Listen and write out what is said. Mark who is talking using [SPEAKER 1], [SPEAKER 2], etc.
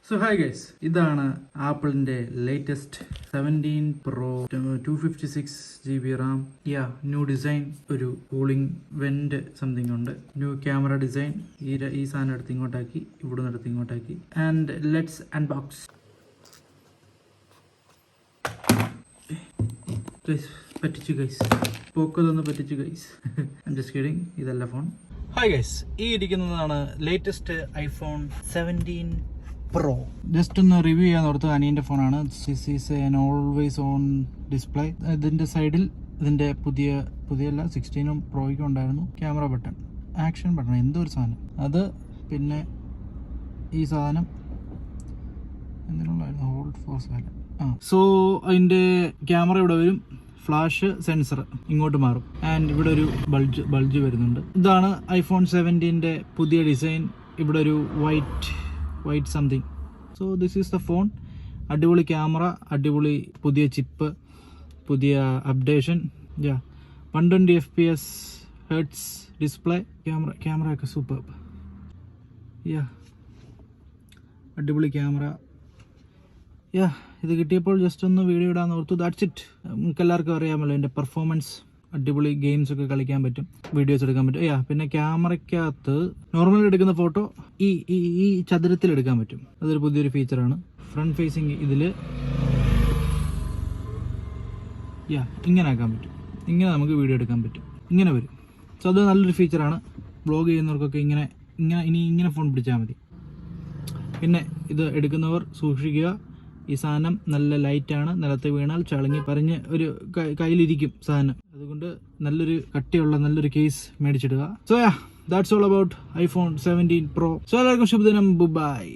[SPEAKER 1] So hi guys, ഇതാണ് ആപ്പിളിന്റെ latest 17 Pro 256GB RAM. New design, ഒരു കൂളിംഗ് വെന്റ് സംതിങ് ഉണ്ട്, ന്യൂ ക്യാമറ ഡിസൈൻ. ഈ സാധനം എടുത്ത് ഇങ്ങോട്ടാക്കി, ഇവിടുന്ന് എടുത്ത് ഇങ്ങോട്ടാക്കി. And let's unbox. പറ്റിച്ചു ഗൈസ്, പോക്കതൊന്ന് പറ്റിച്ചു guys. I am just kidding, ഇതല്ല ഫോൺ. ഹായ് ഗൈസ്, ഈ ഇരിക്കുന്നതാണ് ലേറ്റസ്റ്റ് ഐഫോൺ 17 Pro. ജസ്റ്റ് ഒന്ന് റിവ്യൂ ചെയ്യാൻ ഓർത്ത് അനിയൻ്റെ ഫോണാണ്. This is an always on display. ഇതിൻ്റെ സൈഡിൽ ഇതിൻ്റെ പുതിയല്ല 16 Proയ്ക്കും ഉണ്ടായിരുന്നു ക്യാമറ ബട്ടൺ, ആക്ഷൻ ബട്ടൺ, എന്തോ ഒരു സാധനം അത്. പിന്നെ ഈ സാധനം എന്തിനുള്ളായിരുന്നു, ഹോൾഡ് ഫോർ സൈലന്റ്. സോ അതിൻ്റെ ക്യാമറ ഇവിടെ വരും, ഫ്ലാഷ് സെൻസർ ഇങ്ങോട്ട് മാറും, ആൻഡ് ഇവിടെ ഒരു ബൾജ് വരുന്നുണ്ട്. ഇതാണ് ഐഫോൺ 17ൻ്റെ പുതിയ ഡിസൈൻ. ഇവിടെ ഒരു white something. So this is the phone. അടിപൊളി ക്യാമറ, അടിപൊളി പുതിയ ചിപ്പ്, പുതിയ അപ്ഡേഷൻ. 120 FPS hertz display. ക്യാമറയൊക്കെ സൂപ്പർ. അടിപൊളി ക്യാമറ. ഇത് കിട്ടിയപ്പോൾ ജസ്റ്റ് ഒന്ന് വീഡിയോ ഇടാൻ ഓർത്തു. That's it. നമുക്ക് എല്ലാവർക്കും അറിയാമല്ലോ എൻ്റെ പെർഫോമൻസ്. അടിപൊളി ഗെയിംസ് ഒക്കെ കളിക്കാൻ പറ്റും, വീഡിയോസ് എടുക്കാൻ പറ്റും. പിന്നെ ക്യാമറയ്ക്കകത്ത് നോർമലി എടുക്കുന്ന ഫോട്ടോ ഈ ചതുരത്തിൽ എടുക്കാൻ പറ്റും. അതൊരു പുതിയൊരു ഫീച്ചറാണ്. ഫ്രണ്ട് ഫേസിങ് ഇതിൽ ഇങ്ങനെ ആക്കാൻ പറ്റും. ഇങ്ങനെ നമുക്ക് വീഡിയോ എടുക്കാൻ പറ്റും, ഇങ്ങനെ വരും. സോ അത് നല്ലൊരു ഫീച്ചറാണ്. വ്ളോഗ് ചെയ്യുന്നവർക്കൊക്കെ ഇങ്ങനെ ഫോൺ പിടിച്ചാൽ മതി. പിന്നെ ഇത് എടുക്കുന്നവർ സൂക്ഷിക്കുക, ഈ സാധനം നല്ല ലൈറ്റാണ്, നിലത്ത് വീണാൽ ചളങ്ങി പറഞ്ഞ് ഒരു കയ്യിലിരിക്കും സാധനം. അതുകൊണ്ട് നല്ലൊരു കട്ടിയുള്ള നല്ലൊരു കേസ് മേടിച്ചിടുക. So that's all about iPhone 17 Pro. So എല്ലാവർക്കും ശുഭദിനം. ബൈ.